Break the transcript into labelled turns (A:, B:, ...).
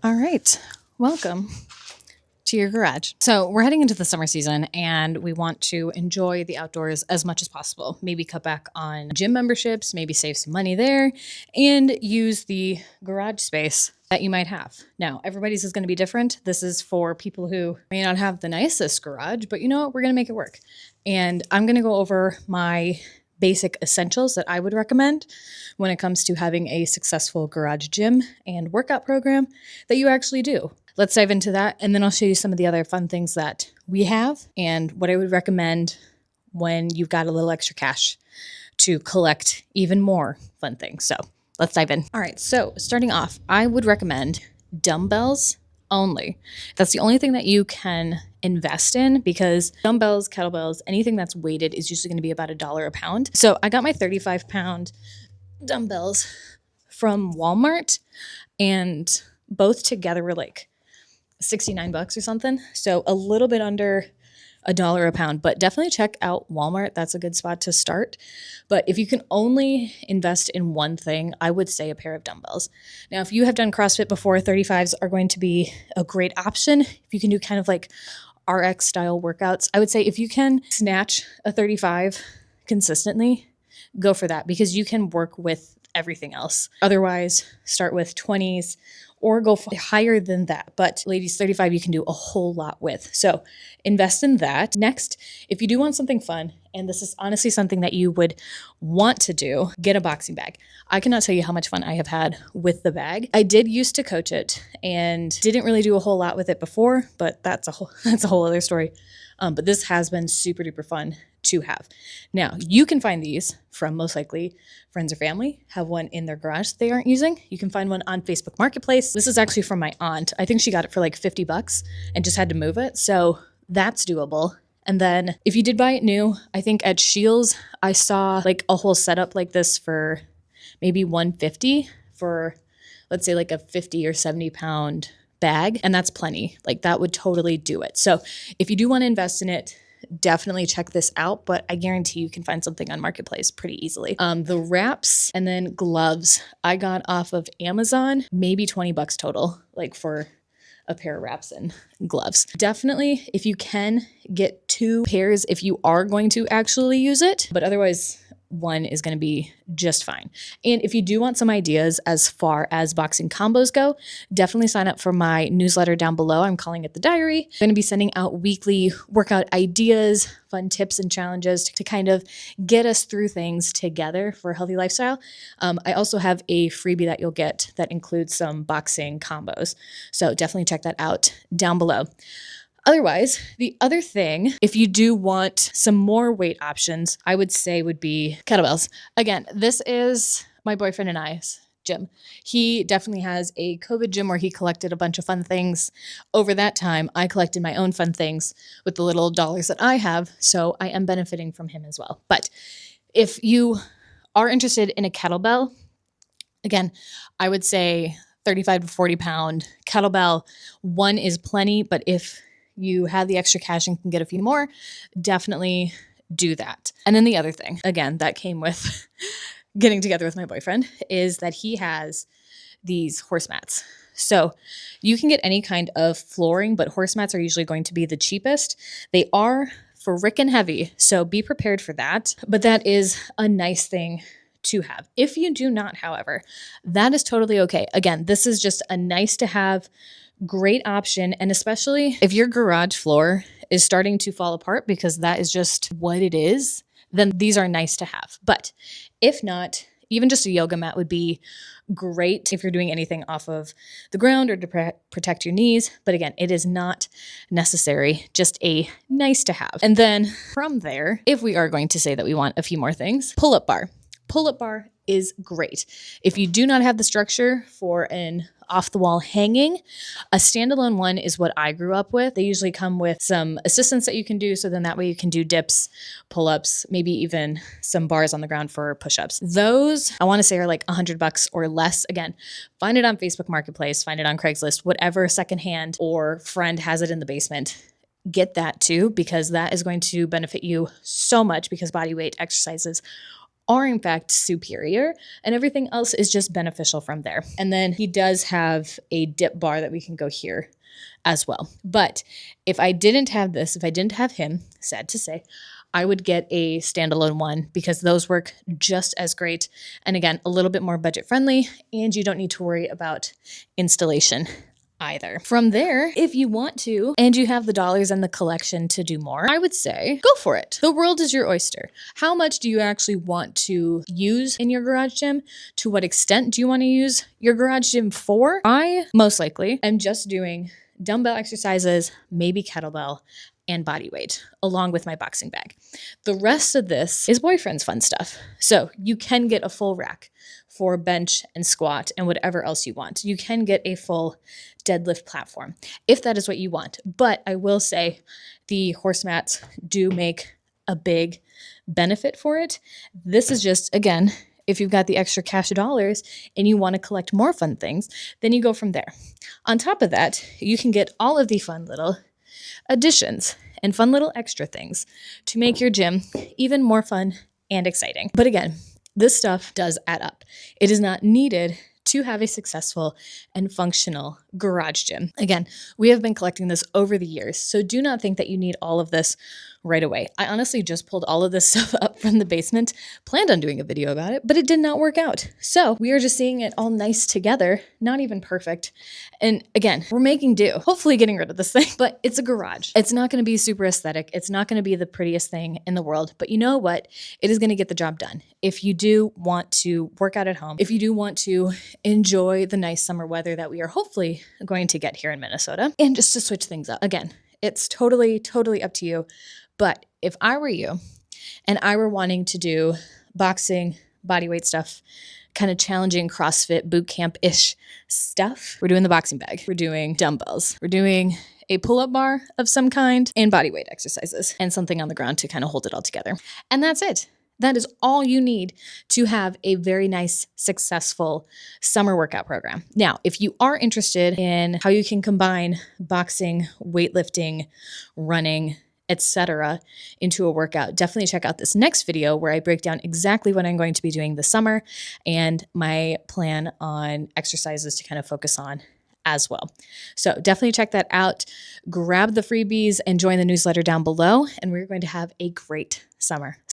A: All right, welcome to your garage. So, we're heading into the summer season and we want to enjoy the outdoors as much as possible. Maybe cut back on gym memberships, maybe save some money there, and use the garage space that you might have. Now, everybody's is going to be different. This is for people who may not have the nicest garage, but you know what? We're going to make it work. And I'm going to go over my basic essentials that I would recommend when it comes to having a successful garage gym and workout program that you actually do. Let's dive into that, and then I'll show you some of the other fun things that we have and what I would recommend when you've got a little extra cash to collect even more fun things. So let's dive in. All right, so starting off, I would recommend dumbbells only. That's the only thing that you can invest in, because dumbbells, kettlebells, anything that's weighted is usually going to be about $1 a pound. So I got my 35-pound dumbbells from Walmart, and both together were like $69 or something. So a little bit under $1 a pound, but definitely check out Walmart. That's a good spot to start. But if you can only invest in one thing, I would say a pair of dumbbells. Now, if you have done CrossFit before, 35s are going to be a great option. If you can do kind of like RX style workouts, I would say if you can snatch a 35 consistently, go for that, because you can work with everything else. Otherwise, start with 20s or go higher than that. But ladies, 35 you can do a whole lot with. So invest in that. Next, if you do want something fun, and this is honestly something that you would want to do, get a boxing bag. I cannot tell you how much fun I have had with the bag. I did used to coach it and didn't really do a whole lot with it before, but that's a whole other story. But this has been super duper fun to have. Now, you can find these from most likely friends or family, have one in their garage they aren't using. You can find one on Facebook Marketplace. This is actually from my aunt. I think she got it for like $50 and just had to move it. So that's doable. And then if you did buy it new, I think at Shields, I saw like a whole setup like this for maybe $150 for, let's say, like a 50 or 70 pound bag. And that's plenty. Like that would totally do it. So if you do want to invest in it, definitely check this out, but I guarantee you can find something on Marketplace pretty easily. The wraps and then gloves I got off of Amazon, maybe $20 total, like for a pair of wraps and gloves. Definitely, if you can, get 2 pairs if you are going to actually use it, but otherwise one is going to be just fine. And if you do want some ideas as far as boxing combos go, definitely sign up for my newsletter down below. I'm calling it the Diary. I'm going to be sending out weekly workout ideas, fun tips and challenges to kind of get us through things together for a healthy lifestyle. I also have a freebie that you'll get that includes some boxing combos. So definitely check that out down below. Otherwise, the other thing, if you do want some more weight options, I would say would be kettlebells. Again, this is my boyfriend and I's gym. He definitely has a COVID gym where he collected a bunch of fun things. Over that time, I collected my own fun things with the little dollars that I have, so I am benefiting from him as well. But if you are interested in a kettlebell, again, I would say 35 to 40 pound kettlebell. One is plenty, but if you have the extra cash and can get a few more, definitely do that. And then the other thing, again, that came with getting together with my boyfriend, is that he has these horse mats. So you can get any kind of flooring, but horse mats are usually going to be the cheapest. They are frickin' heavy, so be prepared for that. But that is a nice thing to have. If you do not, however, that is totally okay. Again, this is just a nice to have, great option. And especially if your garage floor is starting to fall apart, because that is just what it is, then these are nice to have. But if not, even just a yoga mat would be great if you're doing anything off of the ground or to protect your knees. But again, it is not necessary, just a nice to have. And then from there, if we are going to say that we want a few more things, pull-up bar. Pull-up bar is great. If you do not have the structure for an off-the-wall hanging, a standalone one is what I grew up with. They usually come with some assistance that you can do, so then that way you can do dips, pull-ups, maybe even some bars on the ground for push-ups. Those, I want to say, are like $100 or less. Again, find it on Facebook Marketplace, find it on Craigslist, whatever secondhand or friend has it in the basement. Get that too, because that is going to benefit you so much, because body weight exercises are in fact superior, and everything else is just beneficial from there. And then he does have a dip bar that we can go here as well. But if I didn't have this, if I didn't have him, sad to say, I would get a standalone one because those work just as great. And again, a little bit more budget friendly, and you don't need to worry about installation either. From there, if you want to, and you have the dollars and the collection to do more, I would say go for it. The world is your oyster. How much do you actually want to use in your garage gym? To what extent do you want to use your garage gym for? I most likely am just doing dumbbell exercises, maybe kettlebell, and body weight, along with my boxing bag. The rest of this is boyfriend's fun stuff. So you can get a full rack for bench and squat and whatever else you want. You can get a full deadlift platform if that is what you want. But I will say the horse mats do make a big benefit for it. This is just, again, if you've got the extra cash dollars and you want to collect more fun things, then you go from there. On top of that, you can get all of the fun little additions and fun little extra things to make your gym even more fun and exciting. But again, this stuff does add up. It is not needed to have a successful and functional garage gym. Again, we have been collecting this over the years, so do not think that you need all of this right away. I honestly just pulled all of this stuff up from the basement, planned on doing a video about it, but it did not work out. So we are just seeing it all nice together, not even perfect. And again, we're making do, hopefully getting rid of this thing, but it's a garage. It's not going to be super aesthetic. It's not going to be the prettiest thing in the world, but you know what? It is going to get the job done. If you do want to work out at home, if you do want to enjoy the nice summer weather that we are hopefully going to get here in Minnesota, and just to switch things up. Again, it's totally up to you. But if I were you and I were wanting to do boxing, bodyweight stuff, kind of challenging CrossFit boot camp-ish stuff, we're doing the boxing bag. We're doing dumbbells. We're doing a pull-up bar of some kind and bodyweight exercises and something on the ground to kind of hold it all together. And that's it. That is all you need to have a very nice, successful summer workout program. Now, if you are interested in how you can combine boxing, weightlifting, running, etc. into a workout, definitely check out this next video where I break down exactly what I'm going to be doing this summer and my plan on exercises to kind of focus on as well. So definitely check that out. Grab the freebies and join the newsletter down below, and we're going to have a great summer.